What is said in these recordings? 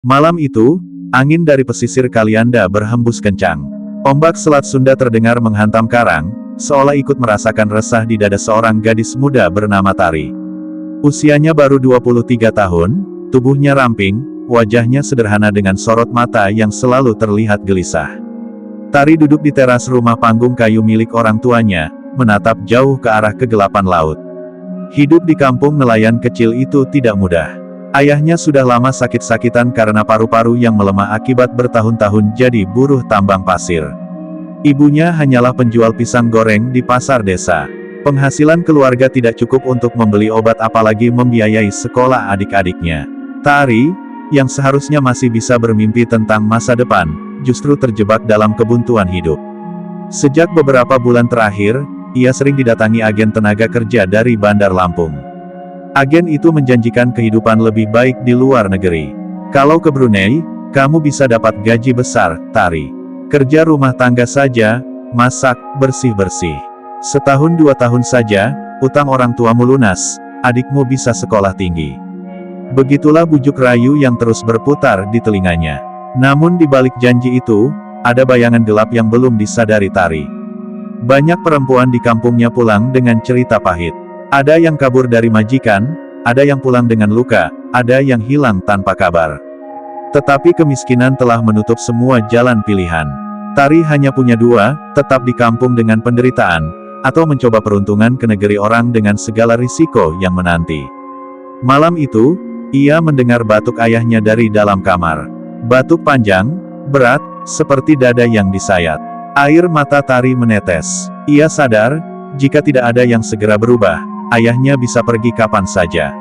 Malam itu, angin dari pesisir Kalianda berhembus kencang. Ombak Selat Sunda terdengar menghantam karang, seolah ikut merasakan resah di dada seorang gadis muda bernama Tari. Usianya baru 23 tahun, tubuhnya ramping, wajahnya sederhana dengan sorot mata yang selalu terlihat gelisah. Tari duduk di teras rumah panggung kayu milik orang tuanya, menatap jauh ke arah kegelapan laut. Hidup di kampung nelayan kecil itu tidak mudah. Ayahnya sudah lama sakit-sakitan karena paru-paru yang melemah akibat bertahun-tahun jadi buruh tambang pasir. Ibunya hanyalah penjual pisang goreng di pasar desa. Penghasilan keluarga tidak cukup untuk membeli obat apalagi membiayai sekolah adik-adiknya. Tari, yang seharusnya masih bisa bermimpi tentang masa depan, justru terjebak dalam kebuntuan hidup. Sejak beberapa bulan terakhir, ia sering didatangi agen tenaga kerja dari Bandar Lampung. Agen itu menjanjikan kehidupan lebih baik di luar negeri. Kalau ke Brunei, kamu bisa dapat gaji besar, Tari. Kerja rumah tangga saja, masak, bersih-bersih. Setahun 2 tahun saja, utang orang tuamu lunas, adikmu bisa sekolah tinggi. Begitulah bujuk rayu yang terus berputar di telinganya. Namun di balik janji itu, ada bayangan gelap yang belum disadari Tari. Banyak perempuan di kampungnya pulang dengan cerita pahit. Ada yang kabur dari majikan, ada yang pulang dengan luka, ada yang hilang tanpa kabar. Tetapi kemiskinan telah menutup semua jalan pilihan. Tari hanya punya 2, tetap di kampung dengan penderitaan, atau mencoba peruntungan ke negeri orang dengan segala risiko yang menanti. Malam itu, ia mendengar batuk ayahnya dari dalam kamar. Batuk panjang, berat, seperti dada yang disayat. Air mata Tari menetes. Ia sadar, jika tidak ada yang segera berubah, ayahnya bisa pergi kapan saja.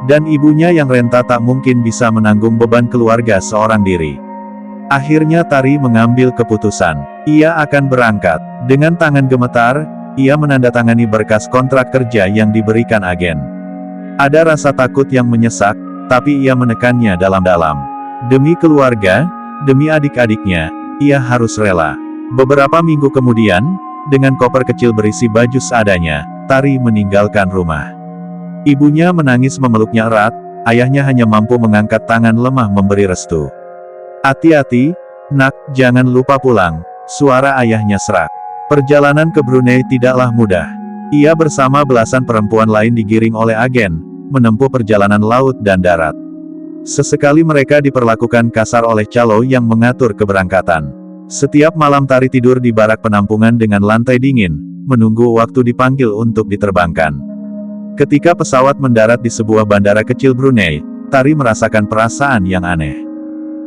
Dan ibunya yang renta tak mungkin bisa menanggung beban keluarga seorang diri. Akhirnya Tari mengambil keputusan. Ia akan berangkat. Dengan tangan gemetar, ia menandatangani berkas kontrak kerja yang diberikan agen. Ada rasa takut yang menyesak, tapi ia menekannya dalam-dalam. Demi keluarga, demi adik-adiknya, ia harus rela. Beberapa minggu kemudian, dengan koper kecil berisi baju seadanya, Tari meninggalkan rumah. Ibunya menangis memeluknya erat, ayahnya hanya mampu mengangkat tangan lemah memberi restu. "Hati-hati, nak, jangan lupa pulang," suara ayahnya serak. Perjalanan ke Brunei tidaklah mudah. Ia bersama belasan perempuan lain digiring oleh agen, menempuh perjalanan laut dan darat. Sesekali mereka diperlakukan kasar oleh calo yang mengatur keberangkatan. Setiap malam Tari tidur di barak penampungan dengan lantai dingin, menunggu waktu dipanggil untuk diterbangkan. Ketika pesawat mendarat di sebuah bandara kecil Brunei, Tari merasakan perasaan yang aneh.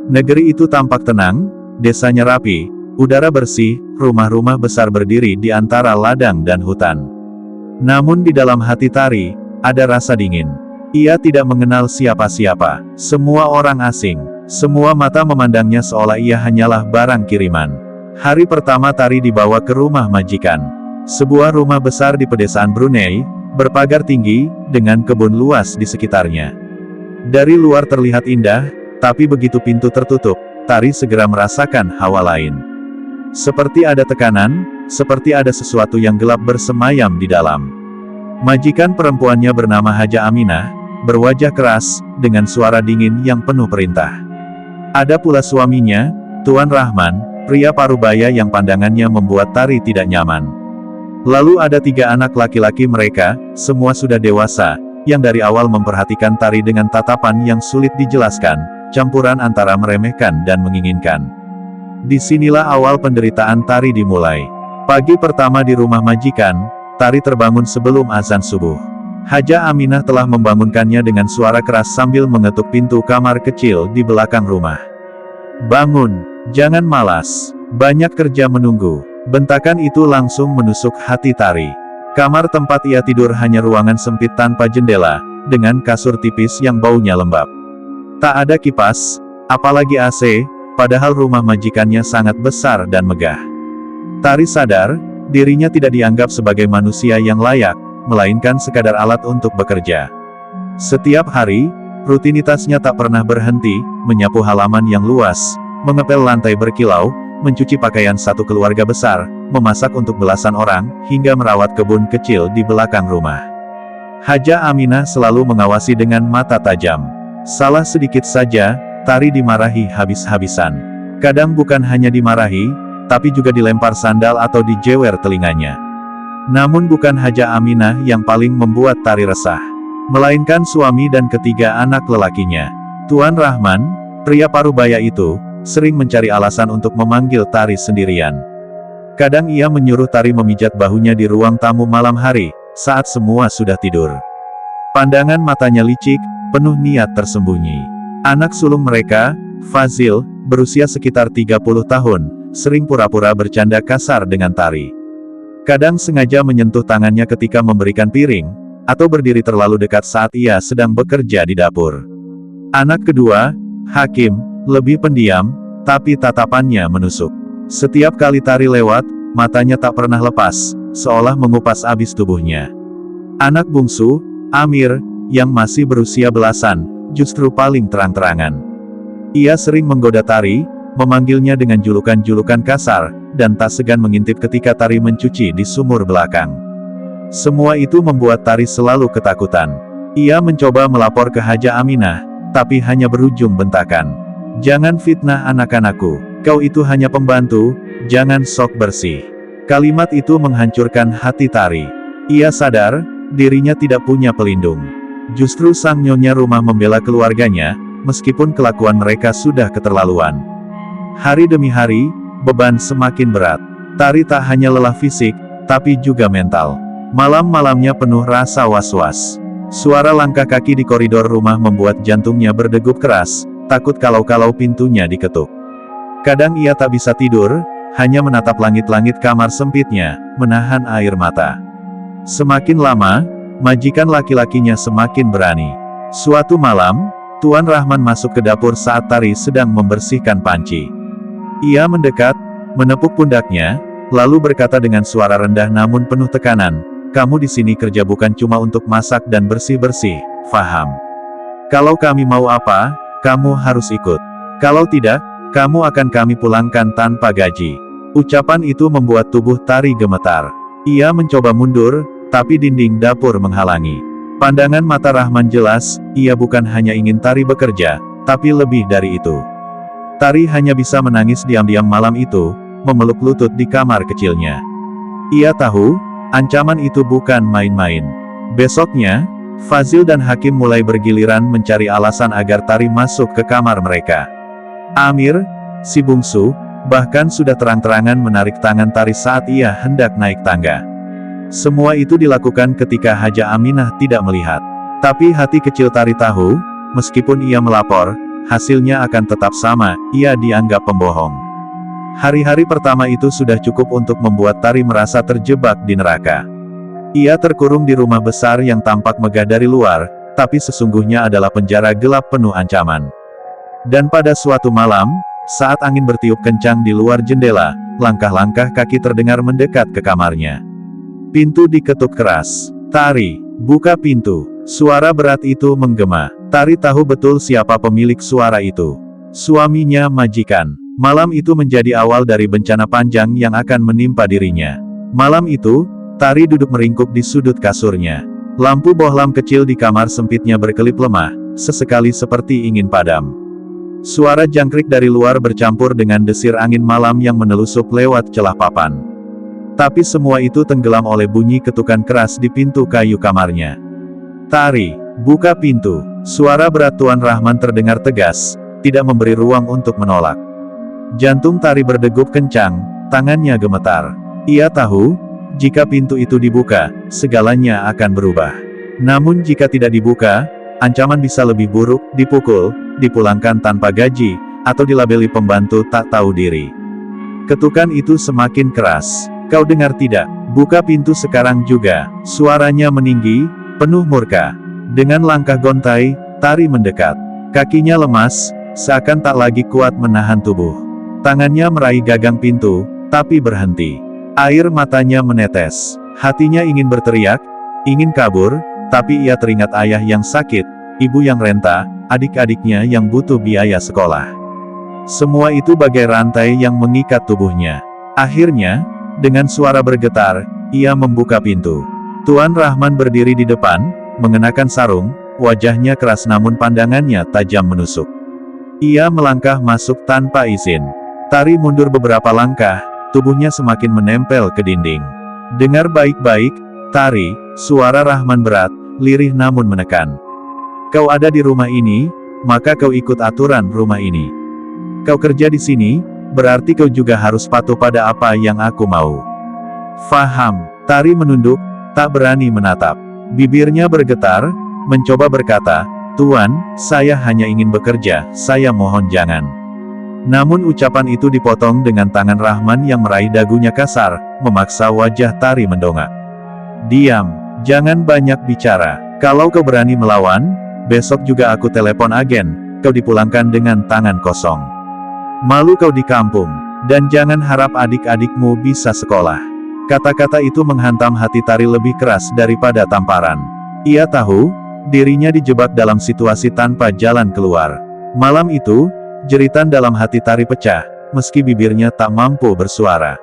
Negeri itu tampak tenang, desanya rapi, udara bersih, rumah-rumah besar berdiri di antara ladang dan hutan. Namun di dalam hati Tari, ada rasa dingin. Ia tidak mengenal siapa-siapa, semua orang asing, semua mata memandangnya seolah ia hanyalah barang kiriman. Hari pertama Tari dibawa ke rumah majikan. Sebuah rumah besar di pedesaan Brunei, berpagar tinggi, dengan kebun luas di sekitarnya. Dari luar terlihat indah, tapi begitu pintu tertutup, Tari segera merasakan hawa lain. Seperti ada tekanan, seperti ada sesuatu yang gelap bersemayam di dalam. Majikan perempuannya bernama Haja Aminah, berwajah keras, dengan suara dingin yang penuh perintah. Ada pula suaminya, Tuan Rahman, pria parubaya yang pandangannya membuat Tari tidak nyaman. Lalu ada 3 anak laki-laki mereka, semua sudah dewasa, yang dari awal memperhatikan Tari dengan tatapan yang sulit dijelaskan, campuran antara meremehkan dan menginginkan. Disinilah awal penderitaan Tari dimulai. Pagi pertama di rumah majikan, Tari terbangun sebelum azan subuh. Haja Aminah telah membangunkannya dengan suara keras sambil mengetuk pintu kamar kecil di belakang rumah. "Bangun, jangan malas, banyak kerja menunggu." Bentakan itu langsung menusuk hati Tari. Kamar tempat ia tidur hanya ruangan sempit tanpa jendela, dengan kasur tipis yang baunya lembab. Tak ada kipas, apalagi AC, padahal rumah majikannya sangat besar dan megah. Tari sadar, dirinya tidak dianggap sebagai manusia yang layak, melainkan sekadar alat untuk bekerja. Setiap hari, rutinitasnya tak pernah berhenti, menyapu halaman yang luas, mengepel lantai berkilau, mencuci pakaian satu keluarga besar, memasak untuk belasan orang, hingga merawat kebun kecil di belakang rumah. Haja Aminah selalu mengawasi dengan mata tajam. Salah sedikit saja, Tari dimarahi habis-habisan. Kadang bukan hanya dimarahi, tapi juga dilempar sandal atau dijewer telinganya. Namun bukan Haja Aminah yang paling membuat Tari resah, melainkan suami dan ketiga anak lelakinya. Tuan Rahman, pria parubaya itu, sering mencari alasan untuk memanggil Tari sendirian. Kadang ia menyuruh Tari memijat bahunya di ruang tamu malam hari, saat semua sudah tidur. Pandangan matanya licik, penuh niat tersembunyi. Anak sulung mereka, Fazil, berusia sekitar 30 tahun, sering pura-pura bercanda kasar dengan Tari. Kadang sengaja menyentuh tangannya ketika memberikan piring, atau berdiri terlalu dekat saat ia sedang bekerja di dapur. Anak kedua, Hakim, lebih pendiam, tapi tatapannya menusuk. Setiap kali Tari lewat, matanya tak pernah lepas, seolah mengupas abis tubuhnya. Anak bungsu, Amir, yang masih berusia belasan, justru paling terang-terangan. Ia sering menggoda Tari, memanggilnya dengan julukan-julukan kasar, dan tak segan mengintip ketika Tari mencuci di sumur belakang. Semua itu membuat Tari selalu ketakutan. Ia mencoba melapor ke Haja Aminah, tapi hanya berujung bentakan. "Jangan fitnah anak-anakku, kau itu hanya pembantu, jangan sok bersih." Kalimat itu menghancurkan hati Tari. Ia sadar, dirinya tidak punya pelindung. Justru sang nyonya rumah membela keluarganya, meskipun kelakuan mereka sudah keterlaluan. Hari demi hari, beban semakin berat. Tari tak hanya lelah fisik, tapi juga mental. Malam-malamnya penuh rasa was-was. Suara langkah kaki di koridor rumah membuat jantungnya berdegup keras, takut kalau-kalau pintunya diketuk. Kadang ia tak bisa tidur, hanya menatap langit-langit kamar sempitnya, menahan air mata. Semakin lama, majikan laki-lakinya semakin berani. Suatu malam, Tuan Rahman masuk ke dapur saat Tari sedang membersihkan panci. Ia mendekat, menepuk pundaknya, lalu berkata dengan suara rendah namun penuh tekanan, "Kamu di sini kerja bukan cuma untuk masak dan bersih-bersih, faham? Kalau kami mau apa, kamu harus ikut. Kalau tidak, kamu akan kami pulangkan tanpa gaji." Ucapan itu membuat tubuh Tari gemetar. Ia mencoba mundur, tapi dinding dapur menghalangi. Pandangan mata Rahman jelas, ia bukan hanya ingin Tari bekerja, tapi lebih dari itu. Tari hanya bisa menangis diam-diam malam itu, memeluk lutut di kamar kecilnya. Ia tahu, ancaman itu bukan main-main. Besoknya, Fazil dan Hakim mulai bergiliran mencari alasan agar Tari masuk ke kamar mereka. Amir, si bungsu, bahkan sudah terang-terangan menarik tangan Tari saat ia hendak naik tangga. Semua itu dilakukan ketika Haja Aminah tidak melihat. Tapi hati kecil Tari tahu, meskipun ia melapor, hasilnya akan tetap sama, ia dianggap pembohong. Hari-hari pertama itu sudah cukup untuk membuat Tari merasa terjebak di neraka. Ia terkurung di rumah besar yang tampak megah dari luar, tapi sesungguhnya adalah penjara gelap penuh ancaman. Dan pada suatu malam, saat angin bertiup kencang di luar jendela, langkah-langkah kaki terdengar mendekat ke kamarnya. Pintu diketuk keras. "Tari, buka pintu." Suara berat itu menggema. Tari tahu betul siapa pemilik suara itu. Suaminya majikan. Malam itu menjadi awal dari bencana panjang yang akan menimpa dirinya. Malam itu, Tari duduk meringkuk di sudut kasurnya. Lampu bohlam kecil di kamar sempitnya berkelip lemah, sesekali seperti ingin padam. Suara jangkrik dari luar bercampur dengan desir angin malam yang menelusup lewat celah papan. Tapi semua itu tenggelam oleh bunyi ketukan keras di pintu kayu kamarnya. "Tari, buka pintu." Suara berat Tuan Rahman terdengar tegas, tidak memberi ruang untuk menolak. Jantung Tari berdegup kencang, tangannya gemetar. Ia tahu, jika pintu itu dibuka, segalanya akan berubah. Namun jika tidak dibuka, ancaman bisa lebih buruk, dipukul, dipulangkan tanpa gaji, atau dilabeli pembantu tak tahu diri. Ketukan itu semakin keras. "Kau dengar tidak? Buka pintu sekarang juga." Suaranya meninggi, penuh murka. Dengan langkah gontai, Tari mendekat. Kakinya lemas, seakan tak lagi kuat menahan tubuh. Tangannya meraih gagang pintu, tapi berhenti. Air matanya menetes. Hatinya ingin berteriak, ingin kabur, tapi ia teringat ayah yang sakit, ibu yang renta, adik-adiknya yang butuh biaya sekolah. Semua itu bagai rantai yang mengikat tubuhnya. Akhirnya, dengan suara bergetar, ia membuka pintu. Tuan Rahman berdiri di depan, mengenakan sarung, wajahnya keras namun pandangannya tajam menusuk. Ia melangkah masuk tanpa izin. Tari mundur beberapa langkah, tubuhnya semakin menempel ke dinding. Dengar baik-baik, Tari, suara Rahman berat, lirih namun menekan. Kau ada di rumah ini, maka kau ikut aturan rumah ini. Kau kerja di sini, berarti kau juga harus patuh pada apa yang aku mau. Faham? Tari menunduk, tak berani menatap. Bibirnya bergetar, mencoba berkata, Tuan, saya hanya ingin bekerja, saya mohon jangan. Namun ucapan itu dipotong dengan tangan Rahman yang meraih dagunya kasar, memaksa wajah Tari mendongak. Diam, jangan banyak bicara. Kalau kau berani melawan, besok juga aku telepon agen, kau dipulangkan dengan tangan kosong. Malu kau di kampung, dan jangan harap adik-adikmu bisa sekolah. Kata-kata itu menghantam hati Tari lebih keras daripada tamparan. Ia tahu, dirinya dijebak dalam situasi tanpa jalan keluar. Malam itu, jeritan dalam hati Tari pecah, meski bibirnya tak mampu bersuara.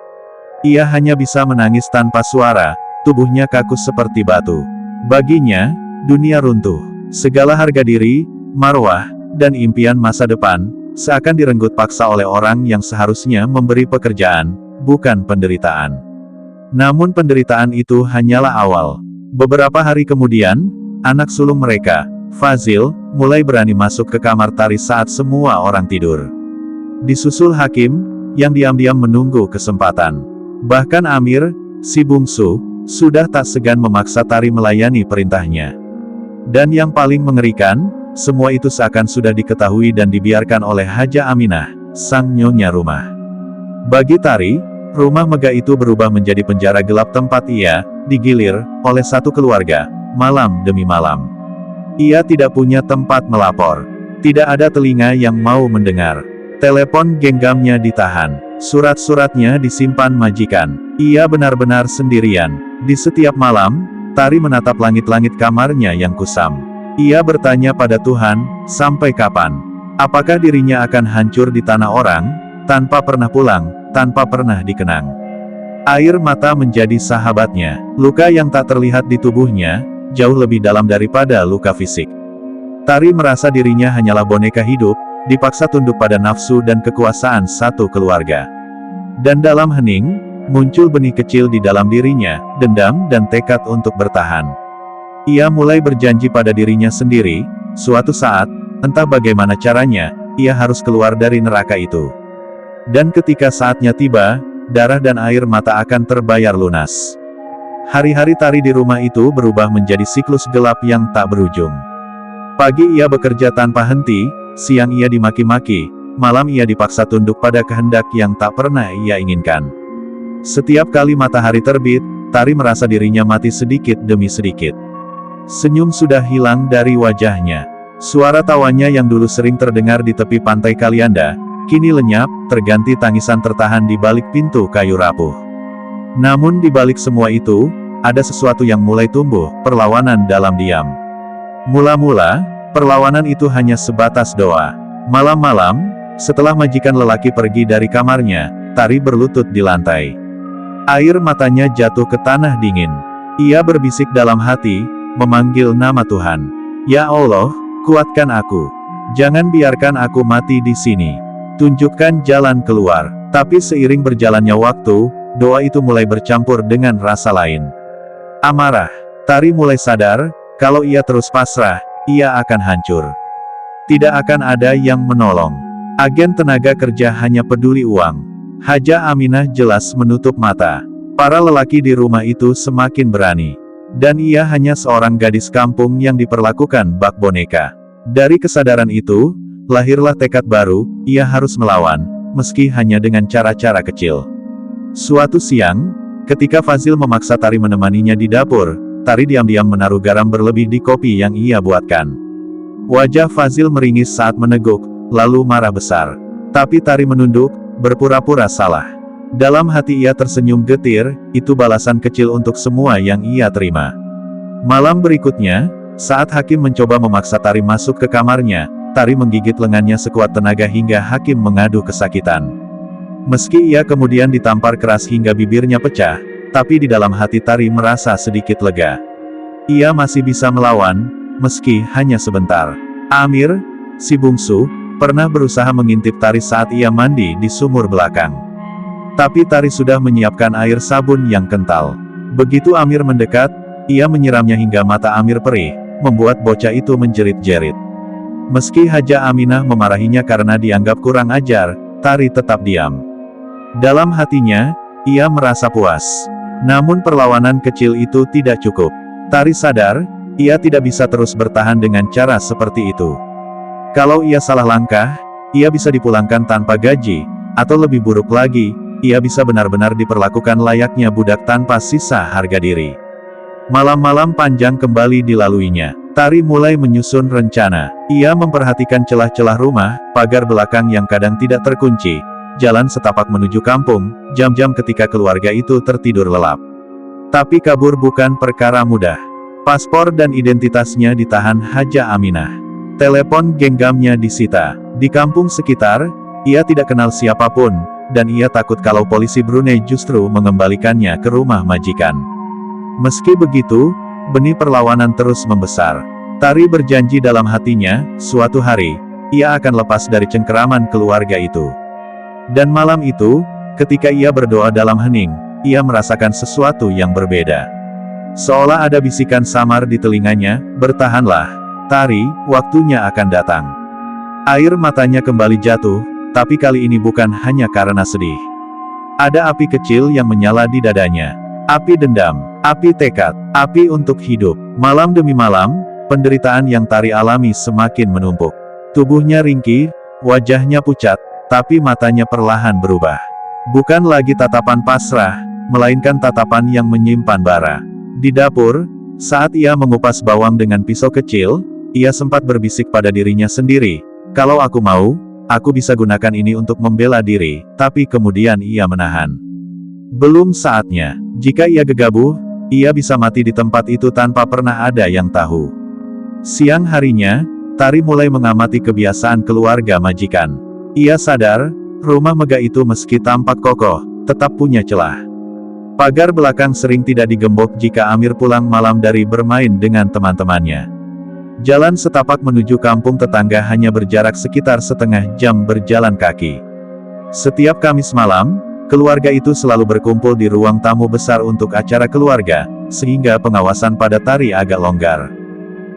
Ia hanya bisa menangis tanpa suara, tubuhnya kaku seperti batu. Baginya, dunia runtuh. Segala harga diri, marwah, dan impian masa depan, seakan direnggut paksa oleh orang yang seharusnya memberi pekerjaan, bukan penderitaan. Namun penderitaan itu hanyalah awal. Beberapa hari kemudian, anak sulung mereka, Fazil, mulai berani masuk ke kamar Tari saat semua orang tidur. Disusul Hakim, yang diam-diam menunggu kesempatan. Bahkan Amir, si bungsu, sudah tak segan memaksa Tari melayani perintahnya. Dan yang paling mengerikan, semua itu seakan sudah diketahui dan dibiarkan oleh Haja Aminah, sang nyonya rumah. Bagi Tari, rumah megah itu berubah menjadi penjara gelap tempat ia digilir oleh satu keluarga, malam demi malam. Ia tidak punya tempat melapor. Tidak ada telinga yang mau mendengar. Telepon genggamnya ditahan. Surat-suratnya disimpan majikan. Ia benar-benar sendirian. Di setiap malam, Tari menatap langit-langit kamarnya yang kusam. Ia bertanya pada Tuhan, sampai kapan? Apakah dirinya akan hancur di tanah orang, tanpa pernah pulang, tanpa pernah dikenang? Air mata menjadi sahabatnya. Luka yang tak terlihat di tubuhnya, jauh lebih dalam daripada luka fisik. Tari merasa dirinya hanyalah boneka hidup, dipaksa tunduk pada nafsu dan kekuasaan satu keluarga. Dan dalam hening, muncul benih kecil di dalam dirinya, dendam dan tekad untuk bertahan. Ia mulai berjanji pada dirinya sendiri, suatu saat, entah bagaimana caranya, ia harus keluar dari neraka itu. Dan ketika saatnya tiba, darah dan air mata akan terbayar lunas. Hari-hari Tari di rumah itu berubah menjadi siklus gelap yang tak berujung. Pagi ia bekerja tanpa henti, siang ia dimaki-maki, malam ia dipaksa tunduk pada kehendak yang tak pernah ia inginkan. Setiap kali matahari terbit, Tari merasa dirinya mati sedikit demi sedikit. Senyum sudah hilang dari wajahnya. Suara tawanya yang dulu sering terdengar di tepi pantai Kalianda, kini lenyap, terganti tangisan tertahan di balik pintu kayu rapuh. Namun di balik semua itu, ada sesuatu yang mulai tumbuh, perlawanan dalam diam. Mula-mula, perlawanan itu hanya sebatas doa. Malam-malam, setelah majikan lelaki pergi dari kamarnya, Tari berlutut di lantai. Air matanya jatuh ke tanah dingin. Ia berbisik dalam hati, memanggil nama Tuhan. Ya Allah, kuatkan aku. Jangan biarkan aku mati di sini. Tunjukkan jalan keluar. Tapi seiring berjalannya waktu, doa itu mulai bercampur dengan rasa lain. Amarah. Tari mulai sadar, kalau ia terus pasrah, ia akan hancur. Tidak akan ada yang menolong. Agen tenaga kerja hanya peduli uang. Haja Aminah jelas menutup mata. Para lelaki di rumah itu semakin berani. Dan ia hanya seorang gadis kampung yang diperlakukan bak boneka. Dari kesadaran itu, lahirlah tekad baru, ia harus melawan, meski hanya dengan cara-cara kecil. Suatu siang, ketika Fazil memaksa Tari menemaninya di dapur, Tari diam-diam menaruh garam berlebih di kopi yang ia buatkan. Wajah Fazil meringis saat meneguk, lalu marah besar. Tapi Tari menunduk, berpura-pura salah. Dalam hati ia tersenyum getir, itu balasan kecil untuk semua yang ia terima. Malam berikutnya, saat Hakim mencoba memaksa Tari masuk ke kamarnya, Tari menggigit lengannya sekuat tenaga hingga Hakim mengadu kesakitan. Meski ia kemudian ditampar keras hingga bibirnya pecah, tapi di dalam hati Tari merasa sedikit lega. Ia masih bisa melawan, meski hanya sebentar. Amir, si bungsu, pernah berusaha mengintip Tari saat ia mandi di sumur belakang. Tapi Tari sudah menyiapkan air sabun yang kental. Begitu Amir mendekat, ia menyiramnya hingga mata Amir perih, membuat bocah itu menjerit-jerit. Meski Haja Aminah memarahinya karena dianggap kurang ajar, Tari tetap diam. Dalam hatinya, ia merasa puas. Namun perlawanan kecil itu tidak cukup. Tari sadar, ia tidak bisa terus bertahan dengan cara seperti itu. Kalau ia salah langkah, ia bisa dipulangkan tanpa gaji, atau lebih buruk lagi, ia bisa benar-benar diperlakukan layaknya budak tanpa sisa harga diri. Malam-malam panjang kembali dilaluinya. Tari mulai menyusun rencana. Ia memperhatikan celah-celah rumah, pagar belakang yang kadang tidak terkunci, jalan setapak menuju kampung, jam-jam ketika keluarga itu tertidur lelap. Tapi kabur bukan perkara mudah. Paspor dan identitasnya ditahan Haja Aminah. Telepon genggamnya disita. Di kampung sekitar, ia tidak kenal siapapun, dan ia takut kalau polisi Brunei justru mengembalikannya ke rumah majikan. Meski begitu, benih perlawanan terus membesar. Tari berjanji dalam hatinya, suatu hari, ia akan lepas dari cengkeraman keluarga itu. Dan malam itu, ketika ia berdoa dalam hening, ia merasakan sesuatu yang berbeda. Seolah ada bisikan samar di telinganya, "Bertahanlah, Tari, waktunya akan datang." Air matanya kembali jatuh, tapi kali ini bukan hanya karena sedih. Ada api kecil yang menyala di dadanya. Api dendam, api tekad, api untuk hidup. Malam demi malam, penderitaan yang Tari alami semakin menumpuk. Tubuhnya ringkih, wajahnya pucat, tapi matanya perlahan berubah. Bukan lagi tatapan pasrah, melainkan tatapan yang menyimpan bara. Di dapur, saat ia mengupas bawang dengan pisau kecil, ia sempat berbisik pada dirinya sendiri, "Kalau aku mau, aku bisa gunakan ini untuk membela diri," tapi kemudian ia menahan. Belum saatnya. Jika ia gegabah, ia bisa mati di tempat itu tanpa pernah ada yang tahu. Siang harinya, Tari mulai mengamati kebiasaan keluarga majikan. Ia sadar, rumah megah itu meski tampak kokoh, tetap punya celah. Pagar belakang sering tidak digembok jika Amir pulang malam dari bermain dengan teman-temannya. Jalan setapak menuju kampung tetangga hanya berjarak sekitar setengah jam berjalan kaki. Setiap Kamis malam, keluarga itu selalu berkumpul di ruang tamu besar untuk acara keluarga, sehingga pengawasan pada Tari agak longgar.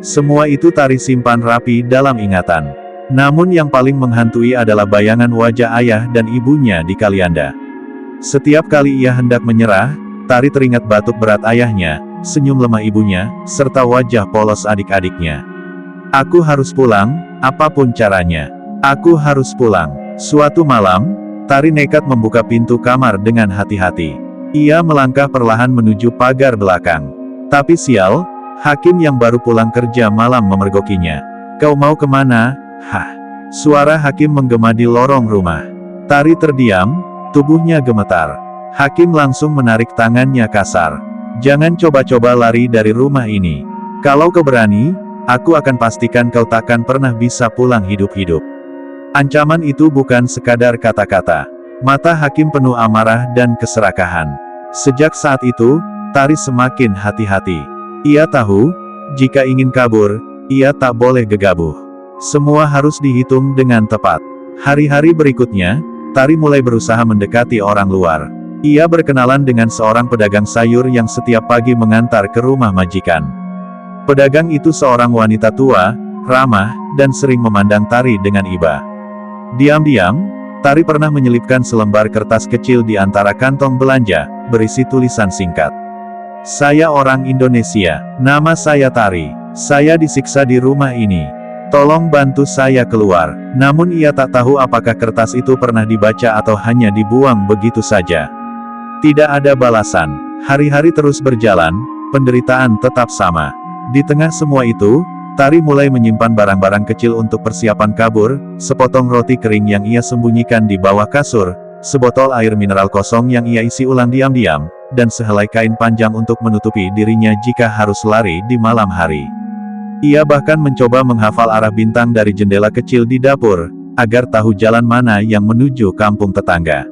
Semua itu Tari simpan rapi dalam ingatan. Namun yang paling menghantui adalah bayangan wajah ayah dan ibunya di Kalianda. Setiap kali ia hendak menyerah, Tari teringat batuk berat ayahnya, senyum lemah ibunya, serta wajah polos adik-adiknya. "Aku harus pulang, apapun caranya. Aku harus pulang." Suatu malam, Tari nekat membuka pintu kamar dengan hati-hati. Ia melangkah perlahan menuju pagar belakang. Tapi sial, hakim yang baru pulang kerja malam memergokinya. "Kau mau kemana?" "Hah?" Suara hakim menggema di lorong rumah. Tari terdiam, tubuhnya gemetar. Hakim langsung menarik tangannya kasar. "Jangan coba-coba lari dari rumah ini. Kalau kau berani, aku akan pastikan kau takkan pernah bisa pulang hidup-hidup." Ancaman itu bukan sekadar kata-kata. Mata hakim penuh amarah dan keserakahan. Sejak saat itu, Tari semakin hati-hati. Ia tahu, jika ingin kabur, ia tak boleh gegabah. Semua harus dihitung dengan tepat. Hari-hari berikutnya, Tari mulai berusaha mendekati orang luar. Ia berkenalan dengan seorang pedagang sayur yang setiap pagi mengantar ke rumah majikan. Pedagang itu seorang wanita tua, ramah, dan sering memandang Tari dengan iba. Diam-diam, Tari pernah menyelipkan selembar kertas kecil di antara kantong belanja, berisi tulisan singkat. "Saya orang Indonesia. Nama saya Tari. Saya disiksa di rumah ini. Tolong bantu saya keluar." Namun ia tak tahu apakah kertas itu pernah dibaca atau hanya dibuang begitu saja. Tidak ada balasan. Hari-hari terus berjalan, penderitaan tetap sama. Di tengah semua itu, Tari mulai menyimpan barang-barang kecil untuk persiapan kabur, sepotong roti kering yang ia sembunyikan di bawah kasur, sebotol air mineral kosong yang ia isi ulang diam-diam, dan sehelai kain panjang untuk menutupi dirinya jika harus lari di malam hari. Ia bahkan mencoba menghafal arah bintang dari jendela kecil di dapur, agar tahu jalan mana yang menuju kampung tetangga.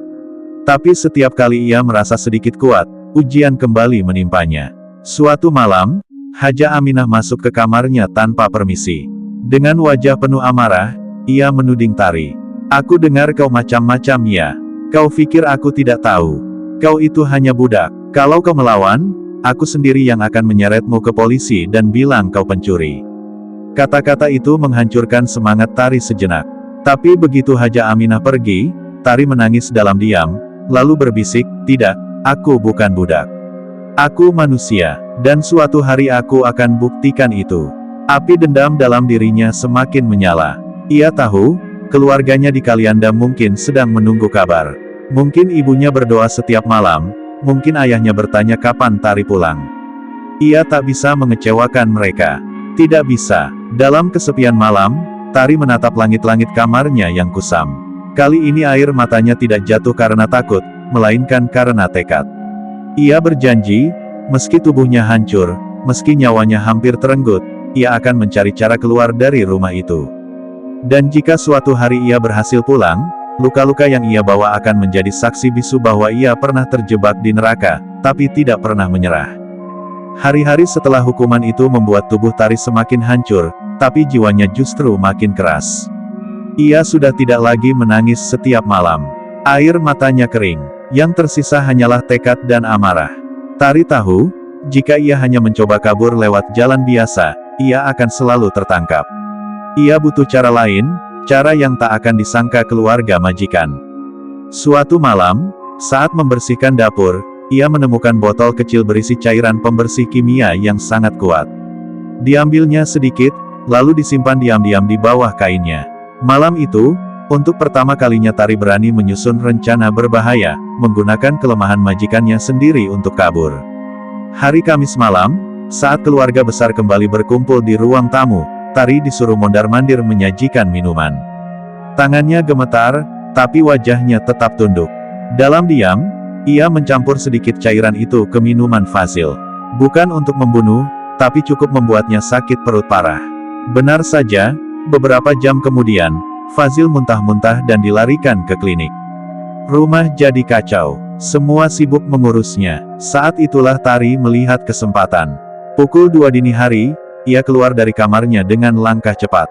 Tapi setiap kali ia merasa sedikit kuat, ujian kembali menimpanya. Suatu malam, Haja Aminah masuk ke kamarnya tanpa permisi. Dengan wajah penuh amarah, ia menuding Tari. Aku dengar kau macam-macam ya. Kau pikir aku tidak tahu? Kau itu hanya budak. Kalau kau melawan, aku sendiri yang akan menyeretmu ke polisi dan bilang kau pencuri. Kata-kata itu menghancurkan semangat Tari sejenak. Tapi begitu Haja Aminah pergi, Tari menangis dalam diam, lalu berbisik, tidak, aku bukan budak. Aku manusia, dan suatu hari aku akan buktikan itu. Api dendam dalam dirinya semakin menyala. Ia tahu, keluarganya di Kalianda mungkin sedang menunggu kabar. Mungkin ibunya berdoa setiap malam, mungkin ayahnya bertanya kapan Tari pulang. Ia tak bisa mengecewakan mereka. Tidak bisa. Dalam kesepian malam, Tari menatap langit-langit kamarnya yang kusam. Kali ini air matanya tidak jatuh karena takut, melainkan karena tekad. Ia berjanji, meski tubuhnya hancur, meski nyawanya hampir terenggut, ia akan mencari cara keluar dari rumah itu. Dan jika suatu hari ia berhasil pulang, luka-luka yang ia bawa akan menjadi saksi bisu bahwa ia pernah terjebak di neraka, tapi tidak pernah menyerah. Hari-hari setelah hukuman itu membuat tubuh Tari semakin hancur, tapi jiwanya justru makin keras. Ia sudah tidak lagi menangis setiap malam. Air matanya kering. Yang tersisa hanyalah tekad dan amarah. Tari tahu, jika ia hanya mencoba kabur lewat jalan biasa, ia akan selalu tertangkap. Ia butuh cara lain, cara yang tak akan disangka keluarga majikan. Suatu malam, saat membersihkan dapur, ia menemukan botol kecil berisi cairan pembersih kimia yang sangat kuat. Diambilnya sedikit, lalu disimpan diam-diam di bawah kainnya. Malam itu, untuk pertama kalinya Tari berani menyusun rencana berbahaya, menggunakan kelemahan majikannya sendiri untuk kabur. Hari Kamis malam, saat keluarga besar kembali berkumpul di ruang tamu, Tari disuruh mondar-mandir menyajikan minuman. Tangannya gemetar, tapi wajahnya tetap tunduk. Dalam diam, ia mencampur sedikit cairan itu ke minuman Fazil. Bukan untuk membunuh, tapi cukup membuatnya sakit perut parah. Benar saja, beberapa jam kemudian, Fazil muntah-muntah dan dilarikan ke klinik. Rumah jadi kacau. Semua sibuk mengurusnya. Saat itulah Tari melihat kesempatan. Pukul 2 dini hari, ia keluar dari kamarnya dengan langkah cepat.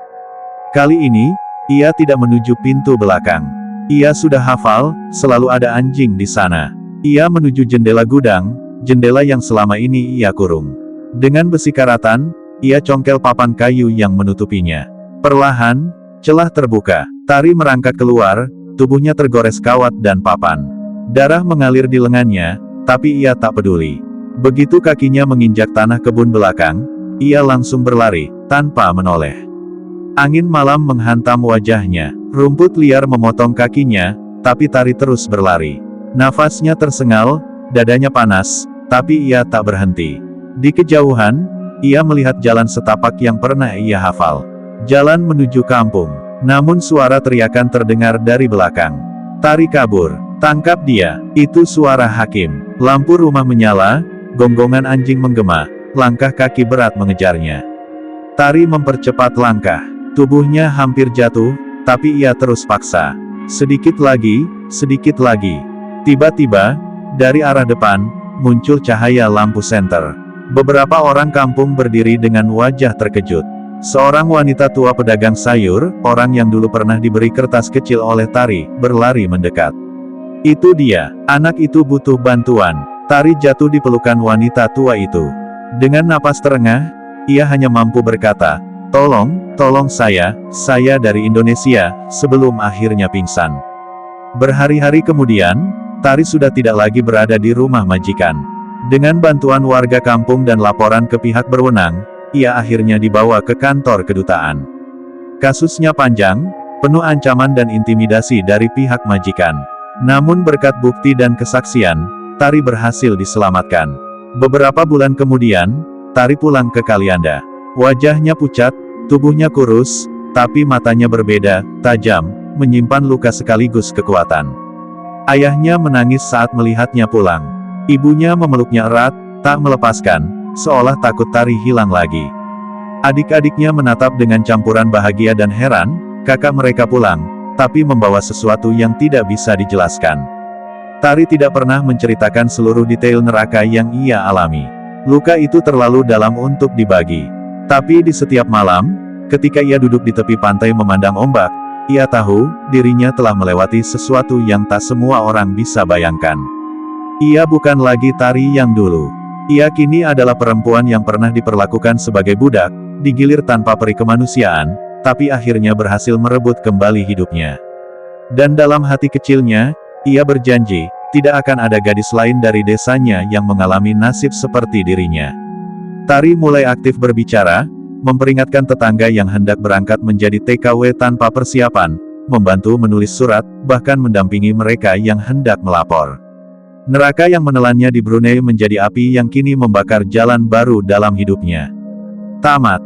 Kali ini, ia tidak menuju pintu belakang. Ia sudah hafal, selalu ada anjing di sana. Ia menuju jendela gudang, jendela yang selama ini ia kurung. Dengan besi karatan, ia congkel papan kayu yang menutupinya. Perlahan, celah terbuka. Tari merangkak keluar, tubuhnya tergores kawat dan papan. Darah mengalir di lengannya, tapi ia tak peduli. Begitu kakinya menginjak tanah kebun belakang, ia langsung berlari, tanpa menoleh. Angin malam menghantam wajahnya. Rumput liar memotong kakinya, tapi Tari terus berlari. Nafasnya tersengal, dadanya panas, tapi ia tak berhenti. Di kejauhan, ia melihat jalan setapak yang pernah ia hafal. Jalan menuju kampung. Namun suara teriakan terdengar dari belakang. Tari kabur. Tangkap dia. Itu suara Hakim. Lampu rumah menyala, gonggongan anjing menggema, langkah kaki berat mengejarnya. Tari mempercepat langkah. Tubuhnya hampir jatuh, tapi ia terus paksa. Sedikit lagi, sedikit lagi. Tiba-tiba, dari arah depan, muncul cahaya lampu senter. Beberapa orang kampung berdiri dengan wajah terkejut. Seorang wanita tua pedagang sayur, orang yang dulu pernah diberi kertas kecil oleh Tari, berlari mendekat. Itu dia, anak itu butuh bantuan. Tari jatuh di pelukan wanita tua itu. Dengan napas terengah, ia hanya mampu berkata, tolong saya dari Indonesia, sebelum akhirnya pingsan. Berhari-hari kemudian, Tari sudah tidak lagi berada di rumah majikan. Dengan bantuan warga kampung dan laporan ke pihak berwenang, ia akhirnya dibawa ke kantor kedutaan. Kasusnya panjang, penuh ancaman dan intimidasi dari pihak majikan. Namun berkat bukti dan kesaksian, Tari berhasil diselamatkan. Beberapa bulan kemudian, Tari pulang ke Kalianda. Wajahnya pucat, tubuhnya kurus, tapi matanya berbeda, tajam, menyimpan luka sekaligus kekuatan. Ayahnya menangis saat melihatnya pulang. Ibunya memeluknya erat, tak melepaskan, seolah takut Tari hilang lagi. Adik-adiknya menatap dengan campuran bahagia dan heran, kakak mereka pulang, tapi membawa sesuatu yang tidak bisa dijelaskan. Tari tidak pernah menceritakan seluruh detail neraka yang ia alami. Luka itu terlalu dalam untuk dibagi. Tapi di setiap malam, ketika ia duduk di tepi pantai memandang ombak, Ia tahu, dirinya telah melewati sesuatu yang tak semua orang bisa bayangkan. Ia bukan lagi Tari yang dulu. Ia kini adalah perempuan yang pernah diperlakukan sebagai budak, digilir tanpa peri kemanusiaan, tapi akhirnya berhasil merebut kembali hidupnya. Dan dalam hati kecilnya, ia berjanji, tidak akan ada gadis lain dari desanya yang mengalami nasib seperti dirinya. Tari mulai aktif berbicara, memperingatkan tetangga yang hendak berangkat menjadi TKW tanpa persiapan, membantu menulis surat, bahkan mendampingi mereka yang hendak melapor. Neraka yang menelannya di Brunei menjadi api yang kini membakar jalan baru dalam hidupnya. Tamat.